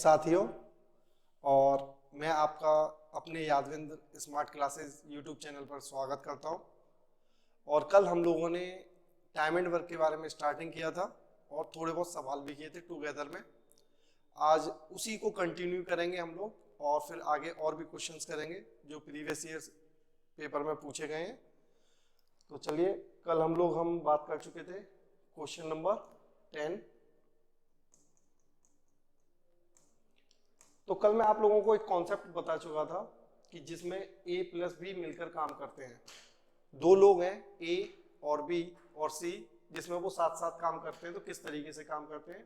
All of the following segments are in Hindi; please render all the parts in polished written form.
साथियों, और मैं आपका अपने Yadvindra smart classes YouTube channel पर स्वागत करता हूं। और कल हम लोगों ने टाइम एंड वर्क के बारे में स्टार्टिंग किया था और थोड़े बहुत सवाल भी किए थे टुगेदर में। आज उसी को कंटिन्यू करेंगे हम लोग और फिर आगे और भी क्वेश्चंस करेंगे जो प्रीवियस ईयर पेपर में पूछे गए हैं। तो चलिए, कल हम बात कर चुके थे क्वेश्चन नंबर 10। तो कल मैं आप लोगों को एक कॉन्सेप्ट बता चुका था कि जिसमें ए प्लस बी मिलकर काम करते हैं। दो लोग हैं ए और बी और सी, जिसमें वो साथ साथ काम करते हैं। तो किस तरीके से काम करते हैं,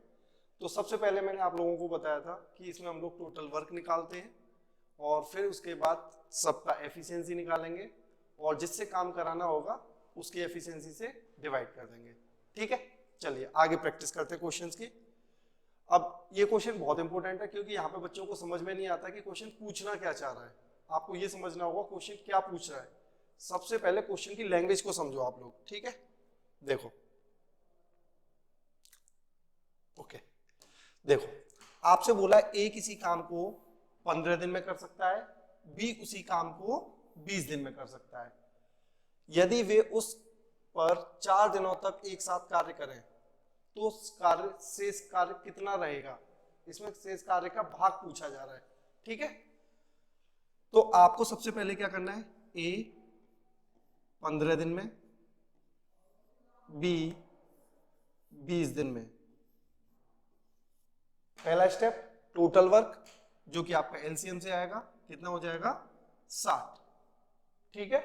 तो सबसे पहले मैंने आप लोगों को बताया था कि इसमें हम लोग टोटल वर्क निकालते हैं और फिर उसके बाद सबका एफिशिएंसी निकालेंगे और जिससे काम कराना होगा उसकी एफिशिएंसी से डिवाइड कर देंगे। ठीक है, चलिए आगे प्रैक्टिस करते हैं क्वेश्चंस की। अब ये क्वेश्चन बहुत इंपॉर्टेंट है क्योंकि यहाँ पे बच्चों को समझ में नहीं आता कि क्वेश्चन पूछना क्या चाह रहा है। आपको ये समझना होगा क्वेश्चन क्या पूछ रहा है। सबसे पहले क्वेश्चन की लैंग्वेज को समझो आप लोग। ठीक है, देखो ओके, देखो आपसे बोला ए किसी काम को 15 दिन में कर सकता है, बी उसी काम को 20 दिन में कर सकता है। यदि वे उस पर 4 दिनों तक एक साथ कार्य करें तो शेष कार्य कितना रहेगा। इसमें शेष कार्य का भाग पूछा जा रहा है। ठीक है, तो आपको सबसे पहले क्या करना है, ए 15 दिन में, बी 20 दिन में। पहला स्टेप टोटल वर्क, जो कि आपका एलसीएम से आएगा, कितना हो जाएगा 60। ठीक है,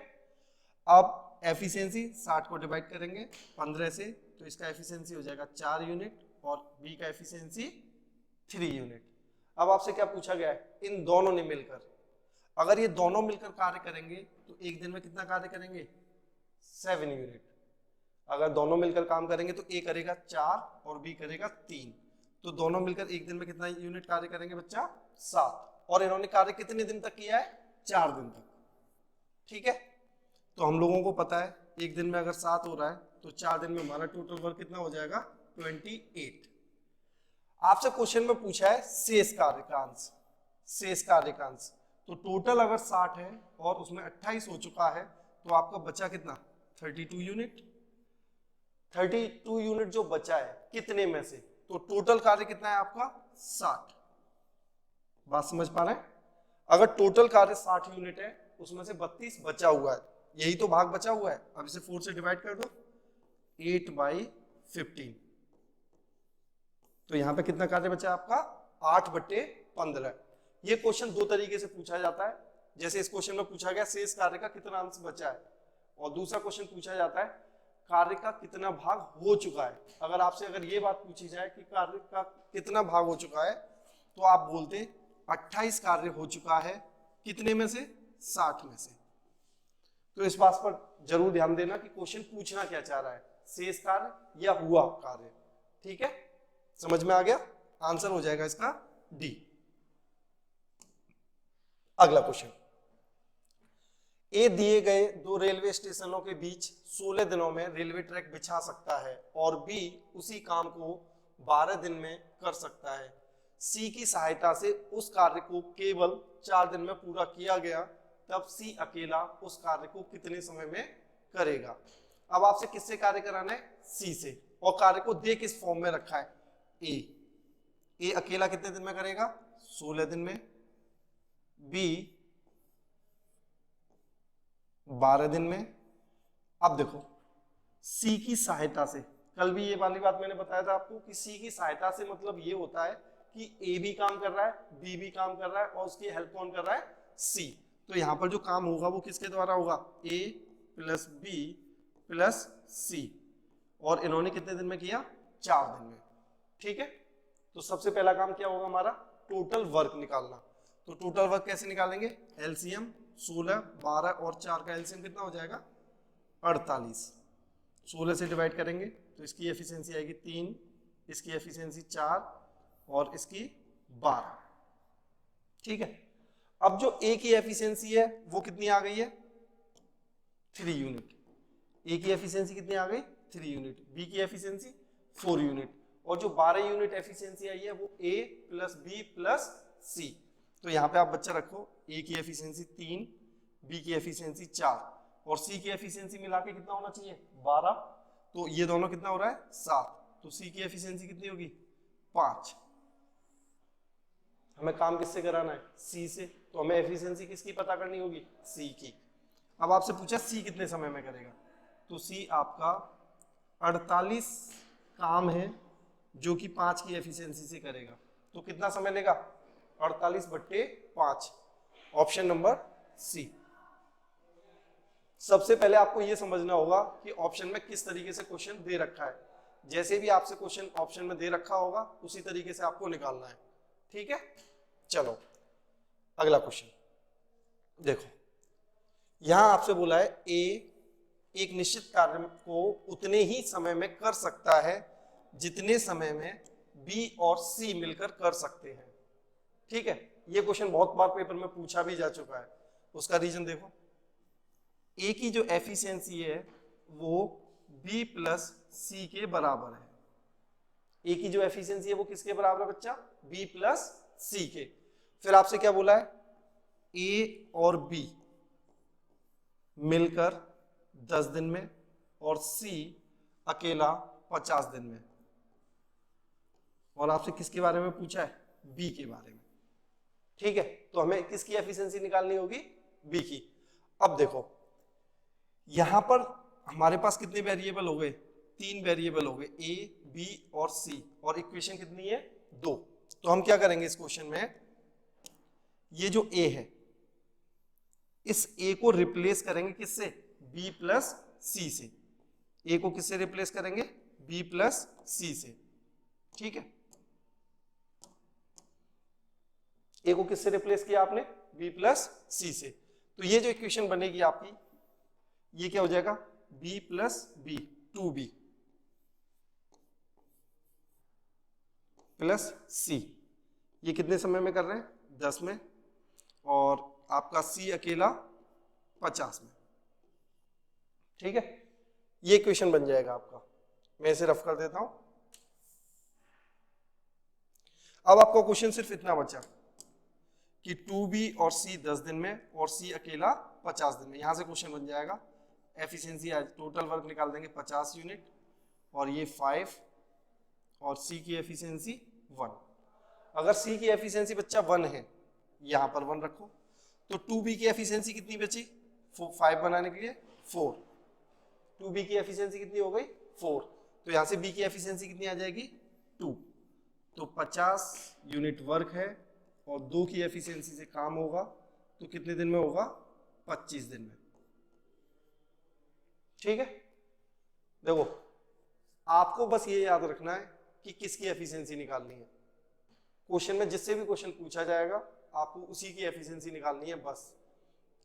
अब एफिशिएंसी 60 को डिवाइड करेंगे 15 से, तो इसका एफिशिएंसी हो जाएगा 4 यूनिट और बी का एफिशिएंसी 3 यूनिट। अब आपसे क्या पूछा गया है, इन दोनों ने मिलकर, अगर ये दोनों मिलकर कार्य करेंगे तो एक दिन में कितना कार्य करेंगे, 7 यूनिट। अगर दोनों मिलकर काम करेंगे तो ए करेगा 4 और बी करेगा 3, तो दोनों मिलकर एक दिन में कितना यूनिट कार्य करेंगे बच्चा, 7। और इन्होंने कार्य कितने दिन तक किया है, 4 दिन तक। ठीक है, तो हम लोगों को पता है एक दिन में अगर 7 हो रहा है तो 4 दिन में हमारा टोटल वर्क कितना हो जाएगा, 28। आपसे क्वेश्चन में पूछा है शेष कार्य का अंश, शेष कार्य का अंश। तो टोटल अगर 60 है और उसमें 28 हो चुका है तो आपका बचा कितना, 32 यूनिट। 32 यूनिट जो बचा है कितने में से, तो टोटल कार्य कितना है आपका 60। बात समझ पा रहे हैं, अगर टोटल कार्य 60 यूनिट है उसमें से 32 बचा हुआ है, यही तो भाग बचा हुआ है। अब इसे 4 से डिवाइड कर दो, 8/15। तो यहां पे कितना कार्य बचा आपका, 8/15। ये क्वेश्चन दो तरीके से पूछा जाता है। जैसे इस क्वेश्चन में पूछा गया शेष कार्य का कितना अंश बचा है, और दूसरा क्वेश्चन पूछा जाता है कार्य का कितना भाग हो चुका है। अगर आपसे ये बात पूछी जाए कि कार्य का कितना भाग हो चुका है, तो आप बोलते 28 कार्य हो चुका है, कितने में से, 60 में से। तो इस बात पर जरूर ध्यान देना कि क्वेश्चन पूछना क्या चाह रहा है, शेष कार्य या हुआ कार्य। ठीक है, समझ में आ गया, आंसर हो जाएगा इसका डी। अगला क्वेश्चन, ए दिए गए दो रेलवे स्टेशनों के बीच 16 दिनों में रेलवे ट्रैक बिछा सकता है और बी उसी काम को 12 दिन में कर सकता है। सी की सहायता से उस कार्य को केवल 4 दिन में पूरा किया गया, तब सी अकेला उस कार्य को कितने समय में करेगा। अब आपसे किससे कार्य कराना है, सी से, और कार्य को दे किस फॉर्म में रखा है, ए अकेला कितने दिन में करेगा, 16 दिन में, बी 12 दिन में। अब देखो सी की सहायता से, कल भी ये वाली बात मैंने बताया था आपको कि सी की सहायता से मतलब ये होता है कि ए भी काम कर रहा है, बी भी काम कर रहा है और उसकी हेल्प कौन कर रहा है, सी। तो यहां पर जो काम होगा वो किसके द्वारा होगा, ए प्लस बी प्लस सी, और इन्होंने कितने दिन में किया, 4 दिन में। ठीक है, तो सबसे पहला काम क्या होगा हमारा, टोटल वर्क निकालना। तो टोटल वर्क कैसे निकालेंगे, एलसीएम 16, 12 और 4 का एलसीएम कितना हो जाएगा, 48। 16 से डिवाइड करेंगे तो इसकी एफिशिएंसी आएगी 3, इसकी एफिशिएंसी 4 और इसकी 12। ठीक है, अब जो ए की एफिशिएंसी है वो कितनी आ गई है, 3 यूनिट। ए की एफिशिएंसी कितनी आ गई, 3 यूनिट। बी की एफिशिएंसी 4 यूनिट। और जो 12 यूनिट एफिशिएंसी आई है वो A plus B plus C। तो यहाँ पे आप बच्चा रखो A की एफिशिएंसी 3, B की एफिशिएंसी 4 और C की एफिशिएंसी मिला के कितना होना चाहिए 12। तो ये दोनों कितना हो रहा है 7। तो C की एफिशिएंसी कितनी होगी 5। हमें काम किससे कराना है C से, तो हमें एफिशिएंसी किसकी पता करनी होगी C की। अब आपसे पूछा C कितने समय में करेगा, तो C आपका 48 काम है जो कि 5 की एफिशिएंसी से करेगा। तो कितना समय लेगा 48/5, ऑप्शन नंबर C। सबसे पहले आपको यह समझना होगा कि ऑप्शन में किस तरीके से क्वेश्चन दे रखा है। जैसे भी आपसे क्वेश्चन ऑप्शन में दे रखा होगा उसी तरीके से आपको निकालना है, ठीक है। चलो अगला क्वेश्चन देखो, यहां आपसे बोला है A एक निश्चित कार्य को उतने ही समय में कर सकता है जितने समय में B और C मिलकर कर सकते हैं, ठीक है। ये क्वेश्चन बहुत बार पेपर में पूछा भी जा चुका है। उसका रीजन देखो, A की जो एफिशिएंसी है वो B प्लस C के बराबर है। A की जो एफिशिएंसी है वो किसके बराबर है बच्चा, B प्लस C के। फिर आपसे क्या बोला है, A और B मिलकर 10 दिन में और C अकेला 50 दिन में। और आपसे किसके बारे में पूछा है, B के बारे में, ठीक है। तो हमें किसकी एफिशिएंसी निकालनी होगी, B की। अब देखो यहां पर हमारे पास कितने वेरिएबल हो गए, 3 वेरिएबल हो गए A, B और C, और इक्वेशन कितनी है 2। तो हम क्या करेंगे इस क्वेश्चन में, ये जो A है इस A को रिप्लेस करेंगे किससे, B प्लस C से। A को किससे रिप्लेस करेंगे, B प्लस C से, ठीक है। A को किससे रिप्लेस किया आपने, B प्लस C से। तो ये जो इक्वेशन बनेगी आपकी, ये क्या हो जाएगा, B plus B 2B plus C। ये कितने समय में कर रहे हैं, 10 में, और आपका C अकेला 50 में, ठीक है। ये इक्वेशन बन जाएगा आपका। मैं इसे रफ कर देता हूं। अब आपका क्वेश्चन सिर्फ इतना बचा कि 2B और C 10 दिन में और C अकेला 50 दिन में। यहां से क्वेश्चन बन जाएगा, एफिशिएंसी आज टोटल वर्क निकाल देंगे 50 यूनिट, और ये 5, और C की एफिशिएंसी 1। अगर C की एफिशिएंसी बच्चा 1 है, यहां पर 1 रखो, तो 2B की एफिशिएंसी कितनी बची, 5 बनाने के लिए 4। 2B की एफिशिएंसी कितनी हो गई 4, तो यहां से B की एफिशिएंसी कितनी आ जाएगी 2। तो 50 यूनिट वर्क है और 2 की एफिशिएंसी से काम होगा, तो कितने दिन में होगा, 25 दिन में, ठीक है। देखो आपको बस ये याद रखना है कि किसकी एफिशिएंसी निकालनी है। क्वेश्चन में जिससे भी क्वेश्चन पूछा जाएगा आपको उसी की एफिशिएंसी निकालनी है। बस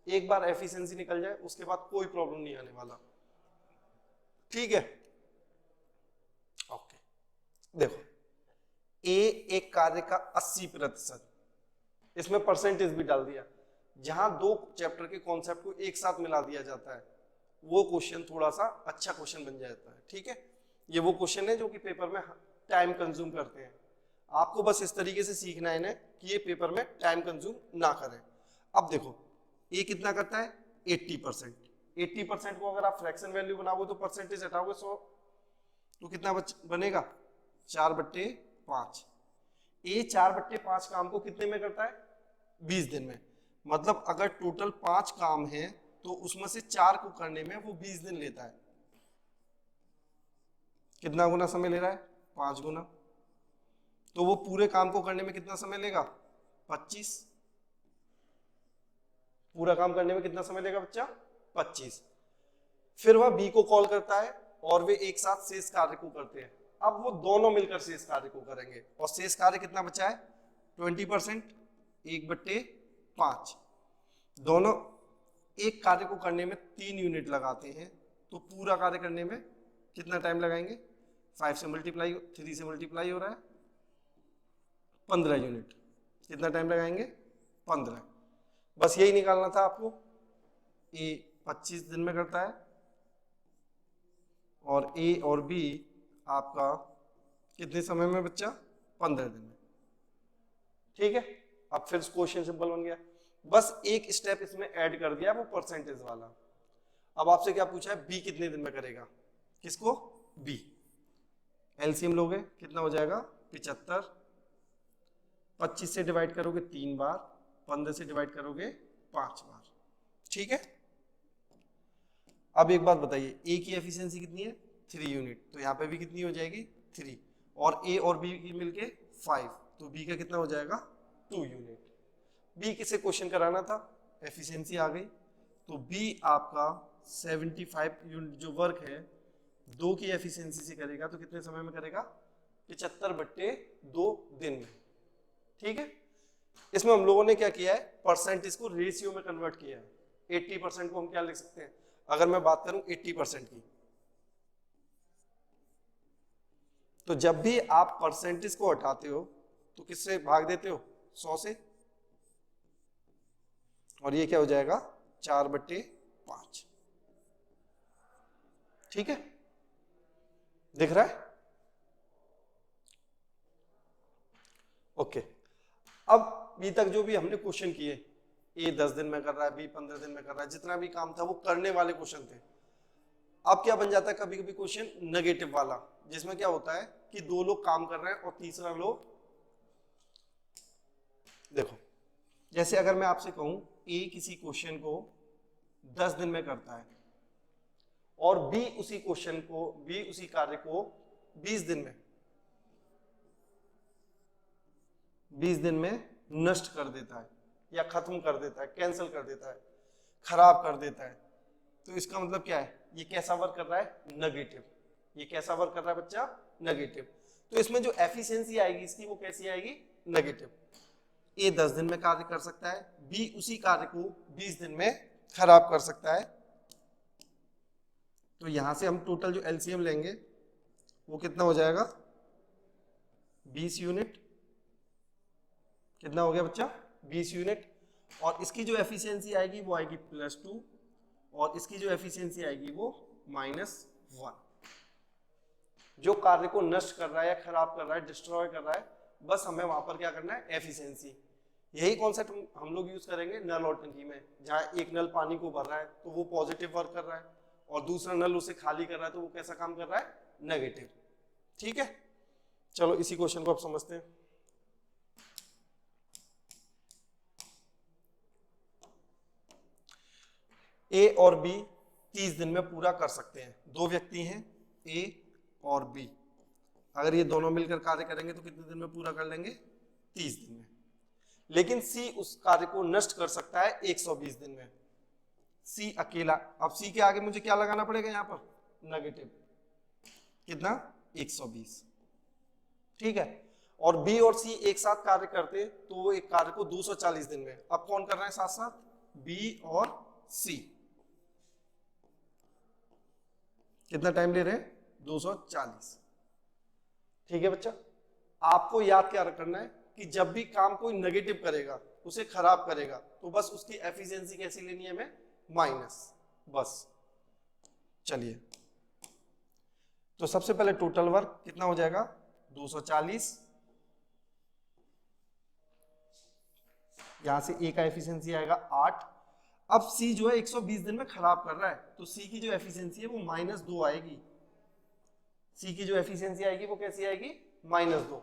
एक बार एफिशिएंसी निकल जाए उसके बाद कोई प्रॉब्लम नहीं आने वाला, ठीक है। ओके, देखो A एक कार्य का 80%, इसमें परसेंटेज भी डाल दिया। जहां 2 चैप्टर के कॉन्सेप्ट को एक साथ मिला दिया जाता है वो क्वेश्चन थोड़ा सा अच्छा क्वेश्चन बन जाता है, ठीक है। ये वो क्वेश्चन है जो कि पेपर में टाइम कंज्यूम करते हैं। आपको बस इस तरीके से सीखना है कि ये पेपर में टाइम कंज्यूम ना करें। अब देखो ये कितना करता है 80%। 80% को अगर आप फ्रैक्शन वैल्यू बनाओगे तो परसेंटेज हटाओगे 100, तो कितना बनेगा 4/5। ये 4/5 काम को कितने में करता है 20 दिन में। मतलब अगर टोटल 5 काम है तो उसमें से 4 को करने में वो 20 दिन लेता है। कितना गुना समय ले रहा है 5 गुना, तो वो पूरे काम को करने में कितना समय लेगा 25। पूरा काम करने में कितना समय लेगा बच्चा 25। फिर वह B को कॉल करता है और वे एक साथ शेष कार्य को करते हैं। अब वो दोनों मिलकर शेष कार्य को करेंगे और शेष कार्य कितना बचा है 20%, 1/5। दोनों एक कार्य को करने में 3 यूनिट लगाते हैं, तो पूरा कार्य करने में कितना टाइम लगाएंगे, 5 से मल्टीप्लाई 3 से मल्टीप्लाई हो रहा है 15 यूनिट। कितना टाइम लगाएंगे 15। बस यही निकालना था आपको। A 25 दिन में करता है और A और B आपका कितने समय में बच्चा? 15 दिन में। ठीक है, अब फिर क्वेश्चन सिंपल बन गया, बस एक स्टेप इसमें ऐड कर दिया, वो परसेंटेज वाला। अब आपसे क्या पूछा है, बी कितने दिन में करेगा? किसको? बी। एलसीएम लोगे कितना हो जाएगा? 75। 25 से डिवाइड करोगे 3 बार, 15 से डिवाइड करोगे 5 बार। ठीक है, अब एक बात बताइए, ए की एफिशिएंसी कितनी है? 3 यूनिट, तो यहाँ पे भी कितनी हो जाएगी? 3, और ए और बी की मिलके 5, तो बी का कितना हो जाएगा? 2 यूनिट। बी किसे क्वेश्चन कराना था? एफिशिएंसी आ गई, तो बी आपका 75 यूनिट जो वर्क है 2 की एफिशिएंसी से करेगा, तो कितने समय में करेगा? 75/2 दिन में। ठीक है, इसमें हम लोगों ने क्या किया है, परसेंटेज को रेशियो में कन्वर्ट किया है। 80% को हम क्या लिख सकते हैं, अगर मैं बात करूं 80% की, तो जब भी आप परसेंटेज को हटाते हो तो किससे भाग देते हो? 100 से, और ये क्या हो जाएगा? 4/5। ठीक है, दिख रहा है? ओके, अब अभी तक जो भी हमने क्वेश्चन किए, ए 10 दिन में कर रहा है, बी 15 दिन में कर रहा है, जितना भी काम था वो करने वाले क्वेश्चन थे। अब क्या बन जाता है कभी कभी क्वेश्चन नेगेटिव वाला, जिसमें क्या होता है कि 2 लोग काम कर रहे हैं और तीसरा लोग, देखो जैसे अगर मैं आपसे कहूं ए किसी क्वेश्चन को 10 दिन में करता है और बी उसी क्वेश्चन को, बी उसी कार्य को 20 दिन में, 20 दिन में नष्ट कर देता है या खत्म कर देता है, कैंसिल कर देता है, खराब कर देता है, तो इसका मतलब क्या है? ये कैसा वर्क कर रहा है? नेगेटिव। ये कैसा वर्क कर रहा है बच्चा? नेगेटिव। तो इसमें जो एफिशिएंसी आएगी इसकी, वो कैसी आएगी? नेगेटिव। ए 10 दिन में कार्य कर सकता है, बी उसी कार्य को 20 दिन में खराब कर सकता है। तो यहां से हम टोटल जो एलसीएम लेंगे वो कितना हो जाएगा? 20 यूनिट। कितना हो गया बच्चा? 20 यूनिट। और इसकी जो एफिशिएंसी आएगी वो आएगी +2, और इसकी जो एफिशिएंसी आएगी वो -1। जो कार्य को नष्ट कर रहा है या खराब कर रहा है, डिस्ट्रॉय कर रहा है, बस हमें वहां पर क्या करना है? एफिशिएंसी। यही कॉन्सेप्ट हम लोग यूज करेंगे नल और टंकी में, जहां एक नल पानी को भर रहा है तो वो पॉजिटिव वर्क कर रहा है, और दूसरा नल उसे खाली कर रहा है तो वो कैसा काम कर रहा है? नेगेटिव। ठीक है, चलो इसी क्वेश्चन को अब समझते हैं। ए और बी 30 दिन में पूरा कर सकते हैं। 2 व्यक्ति हैं ए और बी, अगर ये दोनों मिलकर कार्य करेंगे तो कितने दिन में पूरा कर लेंगे? 30 दिन में। लेकिन सी उस कार्य को नष्ट कर सकता है 120 दिन में, सी अकेला। अब सी के आगे मुझे क्या लगाना पड़ेगा? यहाँ पर नेगेटिव। कितना? 120। ठीक है, और बी और सी एक साथ कार्य करते तो वो एक कार्य को 240 दिन में। अब कौन कर रहा है साथ साथ? बी और सी। कितना टाइम ले रहे हैं? 240। ठीक है बच्चा, आपको याद क्या करना है कि जब भी काम कोई नेगेटिव करेगा, उसे खराब करेगा, तो बस उसकी एफिशिएंसी कैसी लेनी है हमें? माइनस, बस। चलिए, तो सबसे पहले टोटल वर्क कितना हो जाएगा? 240। यहां से ए का एफिशिएंसी आएगा 8। अब सी जो है 120 दिन में खराब कर रहा है, तो सी की जो एफिशिएंसी है वो -2 आएगी। सी की जो एफिशिएंसी आएगी वो कैसी आएगी? -2।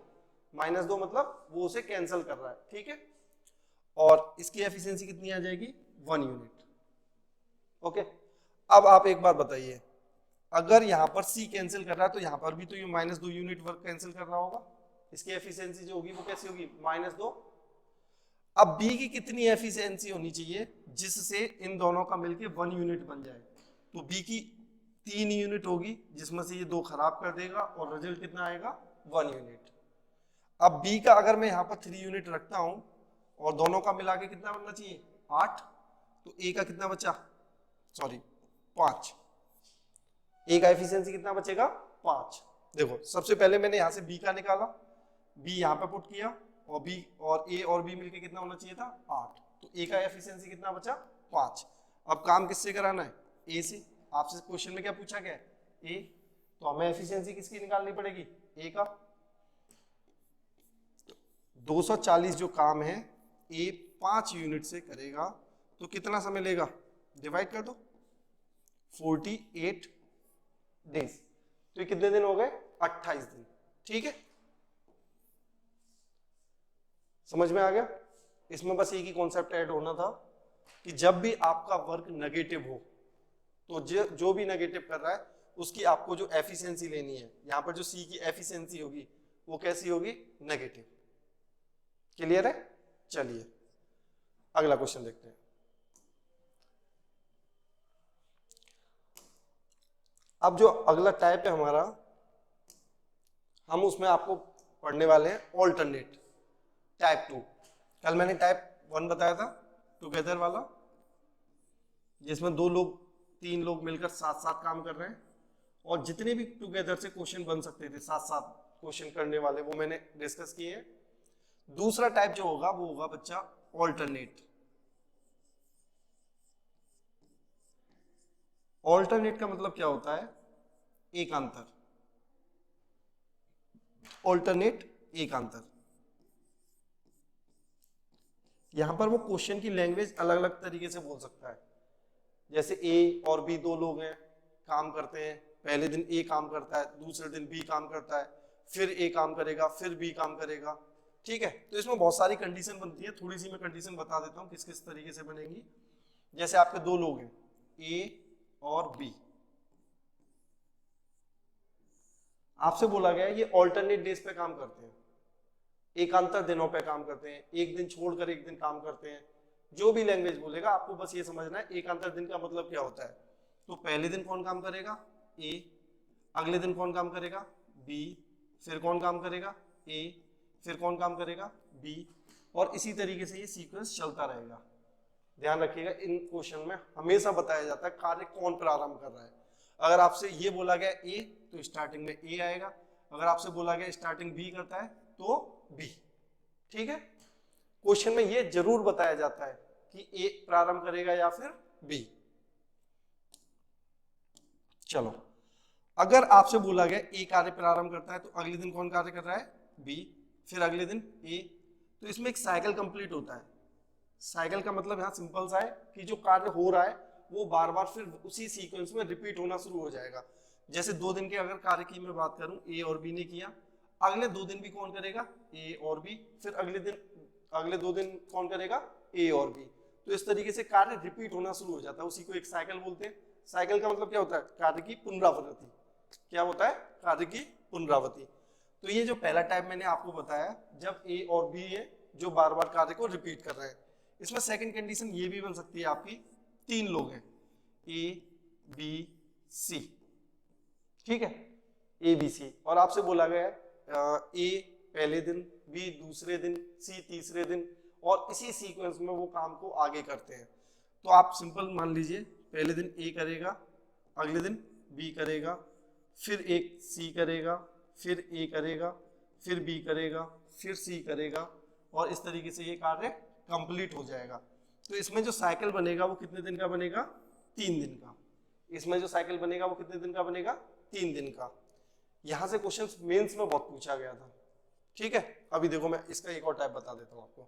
-2 मतलब वो उसे कैंसिल कर रहा है। ठीक है, और इसकी एफिशिएंसी कितनी आ जाएगी? 1 यूनिट। ओके, अब आप एक बार बताइए, अगर यहां पर सी कैंसिल कर रहा है तो यहां पर भी तो ये -2 यूनिट वर्क कैंसिल कर रहा होगा। इसकी एफिशिएंसी जो होगी वो कैसी होगी? -2। अब बी की कितनी एफिशिएंसी होनी चाहिए जिससे इन दोनों का मिलके 1 यूनिट बन जाए? तो बी की 3 यूनिट होगी, जिसमें से ये 2 खराब कर देगा, और रिजल्ट कितना आएगा? 1 यूनिट। अब बी का अगर मैं यहाँ पर 3 यूनिट रखता हूं और दोनों का मिला के कितना बनना चाहिए? 8। तो ए का कितना बचा? सॉरी 5। ए का एफिशिएंसी कितना बचेगा? 5। देखो सबसे पहले मैंने यहाँ से बी का निकाला, बी यहाँ पे पुट किया, और बी और ए और बी मिलके कितना होना चाहिए था? 8। तो ए का एफिशिएंसी कितना बचा? 5। अब काम किससे कराना है? ए से। आपसे क्वेश्चन में क्या पूछा गया है? ए। तो हमें एफिशिएंसी किसकी निकालनी पड़ेगी? ए का। 240 जो काम है ए 5 यूनिट से करेगा तो कितना समय लेगा, डिवाइड कर दो 48 डेज, तो ये कितने दिन हो गए, 28 दिन। ठीक है, समझ में आ गया। इसमें बस एक ही कॉन्सेप्ट ऐड होना था कि जब भी आपका वर्क नेगेटिव हो तो जो भी नेगेटिव कर रहा है उसकी आपको जो एफिशिएंसी लेनी है, यहां पर जो सी की एफिशिएंसी होगी वो कैसी होगी, नेगेटिव। क्लियर है। चलिए अगला क्वेश्चन देखते हैं। अब जो अगला टाइप है हमारा, हम उसमें आपको पढ़ने वाले हैं ऑल्टरनेट टाइप 2। कल मैंने टाइप 1 बताया था टुगेदर वाला, जिसमें 2 लोग 3 लोग मिलकर साथ साथ काम कर रहे हैं और जितने भी टुगेदर से क्वेश्चन बन सकते थे साथ साथ क्वेश्चन करने वाले, वो मैंने डिस्कस किए हैं। दूसरा टाइप जो होगा वो होगा बच्चा ऑल्टरनेट। ऑल्टरनेट का मतलब क्या होता है, एकांतर। ऑल्टरनेट एकांतर, यहां पर वो क्वेश्चन की लैंग्वेज अलग अलग तरीके से बोल सकता है। जैसे ए और बी 2 लोग हैं, काम करते हैं, पहले दिन ए काम करता है, दूसरे दिन बी काम करता है, फिर ए काम करेगा, फिर बी काम करेगा। ठीक है, तो इसमें बहुत सारी कंडीशन बनती है, थोड़ी सी मैं कंडीशन बता देता हूँ किस किस तरीके से बनेगी। जैसे आपके 2 लोग हैं ए और बी, आपसे बोला गया है ये ऑल्टरनेट डेज पे काम करते हैं, एकांतर दिनों पे काम करते हैं, एक दिन छोड़कर एक दिन काम करते हैं। जो भी लैंग्वेज बोलेगा आपको बस ये समझना है एकांतर दिन का मतलब क्या होता है। तो पहले दिन कौन काम करेगा, ए, अगले दिन कौन काम करेगा, बी, फिर कौन काम करेगा, ए, फिर कौन काम करेगा, बी, और इसी तरीके से ये सीक्वेंस चलता रहेगा। ध्यान रखिएगा, इन क्वेश्चन में हमेशा बताया जाता है कार्य कौन प्रारंभ कर रहा है। अगर आपसे ये बोला गया ए तो स्टार्टिंग में ए आएगा, अगर आपसे बोला गया स्टार्टिंग बी करता है तो बी। ठीक है, क्वेश्चन में ये जरूर बताया जाता है कि ए प्रारंभ करेगा या फिर बी। चलो, अगर आपसे बोला गया ए कार्य प्रारंभ करता है तो अगले दिन कौन कार्य कर रहा है, बी, फिर अगले दिन ए, तो इसमें एक साइकिल कंप्लीट होता है। साइकिल का मतलब यहाँ सिंपल सा है कि जो कार्य हो रहा है वो बार बार फिर उसी सीक्वेंस में रिपीट होना शुरू हो जाएगा। जैसे 2 दिन के अगर कार्य की मैं बात करूं, ए और बी ने किया, अगले 2 दिन भी कौन करेगा, ए और बी, फिर अगले 2 दिन कौन करेगा, ए और बी। तो इस तरीके से कार्य रिपीट होना शुरू हो जाता है, उसी को एक साइकिल बोलते हैं। साइकिल का मतलब क्या होता है, कार्य की पुनरावृत्ति। क्या होता है, कार्य की पुनरावृत्ति। तो ये जो पहला टाइप मैंने आपको बताया, जब ए और बी है जो बार बार कार्य को रिपीट कर रहे हैं। इसमें सेकंड कंडीशन ये भी बन सकती है आपकी, 3 लोग हैं, ए बी सी, ठीक है, ए बी सी, और आपसे बोला गया है ए पहले दिन, बी दूसरे दिन, सी तीसरे दिन, और इसी सीक्वेंस में वो काम को आगे करते हैं। तो आप सिंपल मान लीजिए, पहले दिन ए करेगा, अगले दिन बी करेगा, फिर एक सी करेगा, फिर ए करेगा, फिर बी करेगा, फिर सी करेगा, और इस तरीके से ये कार्य कंप्लीट हो जाएगा। तो इसमें जो साइकिल बनेगा वो कितने दिन का बनेगा, 3 दिन का। इसमें जो साइकिल बनेगा वो कितने दिन का बनेगा, 3 दिन का। यहां से क्वेश्चन मेंस में बहुत पूछा गया था। ठीक है, अभी देखो मैं इसका एक और टाइप बता देता हूं आपको।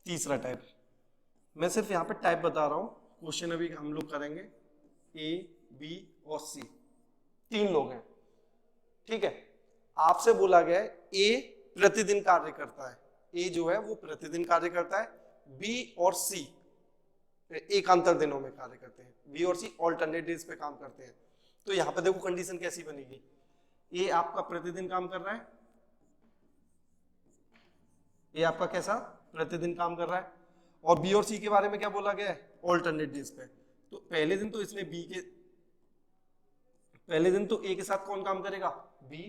तीसरा टाइप, मैं सिर्फ यहाँ पे टाइप बता रहा हूं, क्वेश्चन अभी हम लोग करेंगे। ए बी और सी 3 लोग हैं, ठीक है। आपसे बोला गया है ए प्रतिदिन कार्य करता है, ए जो है वो प्रतिदिन कार्य करता है, बी और सी एकांतर दिनों में कार्य करते हैं, बी और सी ऑल्टरनेट डेज पे काम करते हैं। तो यहाँ पे देखो कंडीशन कैसी बनेगी, ए आपका प्रतिदिन काम कर रहा है, ए आपका कैसा प्रतिदिन काम कर रहा है, और बी और सी के बारे में क्या बोला गया है, ऑल्टरनेट डेज पे। तो पहले दिन तो इसने बी के, पहले दिन तो ए के साथ कौन काम करेगा, बी,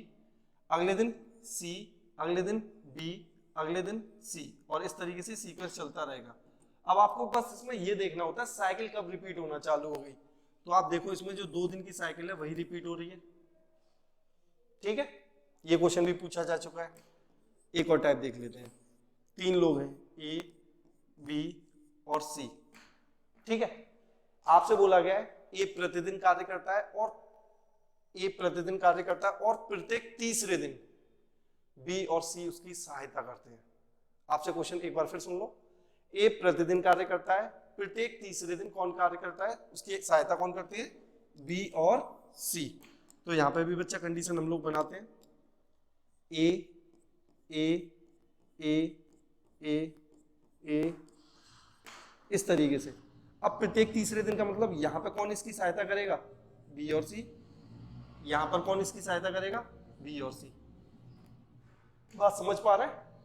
अगले दिन सी, अगले दिन बी, अगले दिन सी, और इस तरीके से सीक्वेंस चलता रहेगा। अब आपको बस इसमें ये देखना होता है साइकिल कब रिपीट होना चालू हो गई। तो आप देखो इसमें जो 2 दिन की साइकिल है वही रिपीट हो रही है, ठीक है। ये क्वेश्चन भी पूछा जा चुका है। एक और टाइप देख लेते हैं। 3 लोग हैं, ए बी और सी, ठीक है। आपसे बोला गया है ए प्रतिदिन कार्य करता है, और ए प्रतिदिन कार्य करता है और प्रत्येक तीसरे दिन बी और सी उसकी सहायता करते हैं। आपसे क्वेश्चन एक बार फिर सुन लो। ए प्रतिदिन कार्य करता है, प्रत्येक तीसरे दिन कौन कार्य करता है, उसकी सहायता कौन करती है, बी और सी। तो यहाँ पे भी बच्चा कंडीशन हम लोग बनाते हैं, ए ए ए ए ए इस तरीके से। अब प्रत्येक तीसरे दिन का मतलब यहाँ पे कौन इसकी सहायता करेगा, बी और सी। यहाँ पर कौन इसकी सहायता करेगा, बी और सी। बात समझ पा रहे हैं?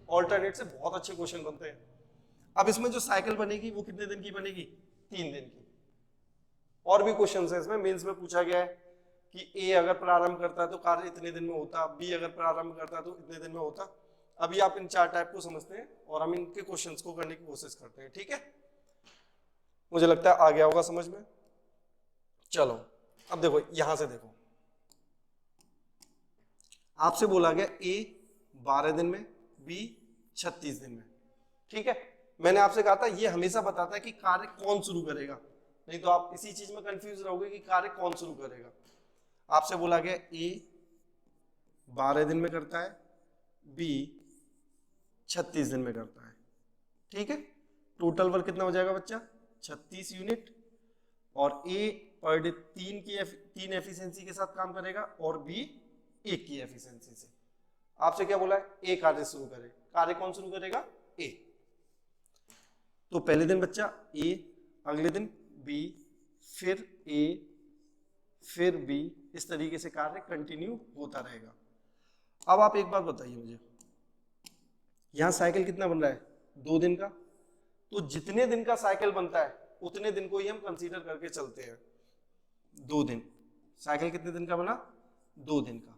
ऑल्टरनेट से बहुत अच्छे क्वेश्चन बनते हैं। अब इसमें जो साइकिल बनेगी वो कितने दिन की बनेगी, 3 दिन की। और भी क्वेश्चन है इसमें, मेंस में पूछा गया है कि ए अगर प्रारंभ करता है तो कार्य इतने दिन में होता, बी अगर प्रारंभ करता है तो इतने दिन में होता। अभी आप इन 4 टाइप को समझते हैं और हम इनके क्वेश्चंस को करने की कोशिश करते हैं, ठीक है। मुझे लगता है आ गया होगा समझ में। चलो अब देखो, यहां से देखो, आपसे बोला गया ए 12 दिन में, बी 36 दिन में, ठीक है। मैंने आपसे कहा था ये हमेशा बताता है कि कार्य कौन शुरू करेगा, नहीं तो आप इसी चीज में कंफ्यूज रहोगे कि कार्य कौन शुरू करेगा। आपसे बोला गया ए 12 दिन में करता है, बी 36 दिन में करता है, ठीक है। टोटल वर्क कितना हो जाएगा बच्चा, 36 यूनिट। और ए पर डे 3 एफिशिएंसी के साथ काम करेगा और बी 1 की एफिशिएंसी से। आपसे क्या बोला है, ए कार्य शुरू करे। कार्य कौन शुरू करेगा, ए। तो पहले दिन बच्चा ए, अगले दिन बी, फिर ए, फिर बी, इस तरीके से कार्य कंटिन्यू होता रहेगा। अब आप एक बात बताइए मुझे, यहां साइकिल कितना बन रहा है, 2 दिन का। तो जितने दिन का साइकिल बनता है उतने दिन को ही हम कंसीडर करके चलते हैं। 2 दिन, साइकिल कितने दिन का बना, 2 दिन का।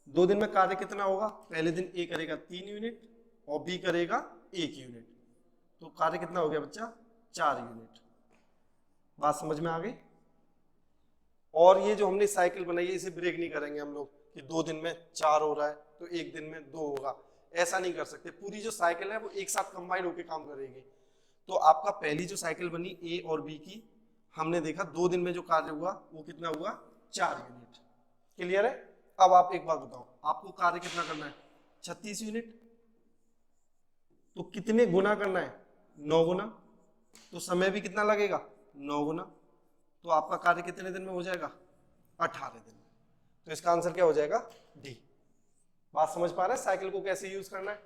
2 दिन में कार्य कितना होगा, पहले दिन ए करेगा 3 यूनिट और बी करेगा 1 यूनिट। तो कार्य कितना हो गया बच्चा, 4 यूनिट। बात समझ में आ गई। और ये जो हमने साइकिल बनाई है इसे ब्रेक नहीं करेंगे हम लोग कि 2 दिन में 4 हो रहा है तो 1 दिन में 2 होगा, ऐसा नहीं कर सकते। पूरी जो साइकिल है वो एक साथ कंबाइन होकर काम करेगी। तो आपका पहली जो साइकिल बनी ए और बी की, हमने देखा 2 दिन में जो कार्य हुआ वो कितना हुआ, 4 यूनिट। क्लियर है। अब आप एक बात बताओ, आपको कार्य कितना करना है, 36 यूनिट। तो कितने गुना करना है, 9 गुना। तो समय भी कितना लगेगा, 9 गुना। तो आपका कार्य कितने दिन में हो जाएगा, 18 दिन में। तो इसका आंसर क्या हो जाएगा, डी। बात समझ पा रहे हैं साइकिल को कैसे यूज करना है।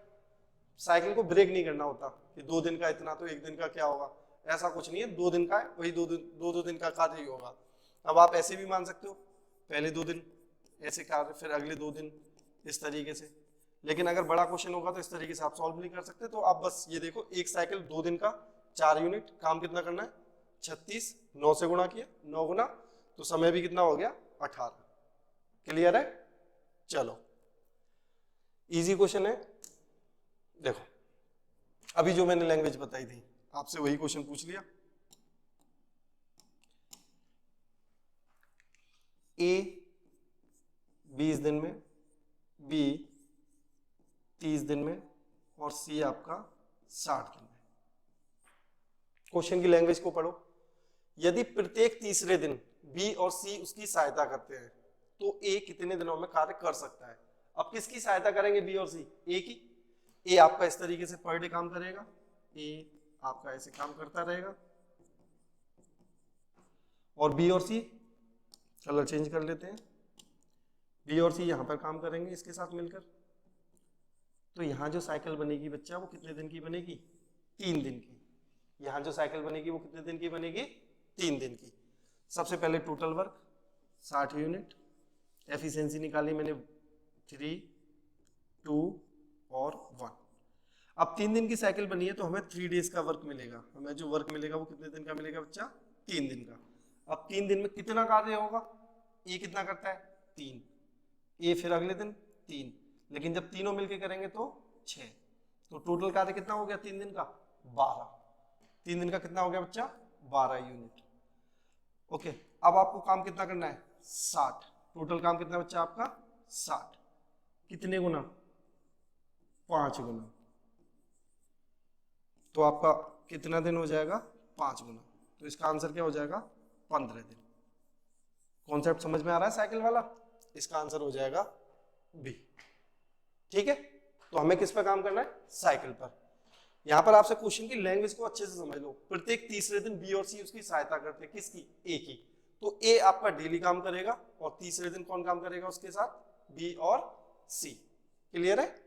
साइकिल को ब्रेक नहीं करना होता कि 2 दिन का इतना तो 1 दिन का क्या होगा, ऐसा कुछ नहीं है। 2 दिन का है वही 2 दिन का कार्य ही होगा। अब आप ऐसे भी मान सकते हो, पहले 2 दिन ऐसे कार्य, फिर अगले 2 दिन, इस तरीके से। लेकिन अगर बड़ा क्वेश्चन होगा तो इस तरीके से आप सॉल्व नहीं कर सकते। तो आप बस ये देखो, एक साइकिल 2 दिन का, 4 यूनिट, काम कितना करना है, 36, 9 से गुणा किया, 9 गुना, तो समय भी कितना हो गया, 18। क्लियर है। चलो इजी क्वेश्चन है। देखो अभी जो मैंने लैंग्वेज बताई थी आपसे वही क्वेश्चन पूछ लिया। ए 20 दिन में, बी 30 दिन में और सी आपका 60 दिन में। क्वेश्चन की लैंग्वेज को पढ़ो। यदि प्रत्येक तीसरे दिन बी और सी उसकी सहायता करते हैं तो ए कितने दिनों में कार्य कर सकता है। अब किसकी सहायता करेंगे, बी और सी, ए की। ए आपका इस तरीके से पर डे काम करेगा, ए आपका ऐसे काम करता रहेगा, और बी और सी, कलर चेंज कर लेते हैं, बी और सी यहां पर काम करेंगे इसके साथ मिलकर। तो यहां जो साइकिल बनेगी बच्चा वो कितने दिन की बनेगी, 3 दिन की। यहां जो साइकिल बनेगी वो कितने दिन की बनेगी, 3 दिन की। सबसे पहले टोटल वर्क 60 यूनिट, एफिशिएंसी निकाली मैंने 3, 2 और 1। अब 3 दिन की साइकिल बनी है तो हमें 3 डेज का वर्क मिलेगा। हमें जो वर्क मिलेगा वो कितने दिन का मिलेगा बच्चा, 3 दिन का। अब 3 दिन में कितना कार्य होगा, ए कितना करता है, 3, ए फिर अगले दिन 3, लेकिन जब तीनों मिलके करेंगे तो 6। तो टोटल कार्य कितना हो गया 3 दिन का, 12। 3 दिन का कितना हो गया बच्चा, 12 यूनिट। ओके, अब आपको काम कितना करना है, 60। टोटल काम कितना बच्चा आपका, 60। कितने गुना, 5 गुना। तो आपका कितना दिन हो जाएगा, 5 गुना। तो इसका आंसर क्या हो जाएगा, 15 दिन। कॉन्सेप्ट समझ में आ रहा है साइकिल वाला। इसका आंसर हो जाएगा बी। ठीक है, तो हमें किस पर काम करना है, साइकिल पर। यहां पर आपसे क्वेश्चन की लैंग्वेज को अच्छे से समझ लो। प्रत्येक तीसरे दिन बी और सी उसकी सहायता करते हैं, किसकी, ए की। तो ए आपका डेली काम करेगा और तीसरे दिन कौन काम करेगा उसके साथ, बी और सी। क्लियर है।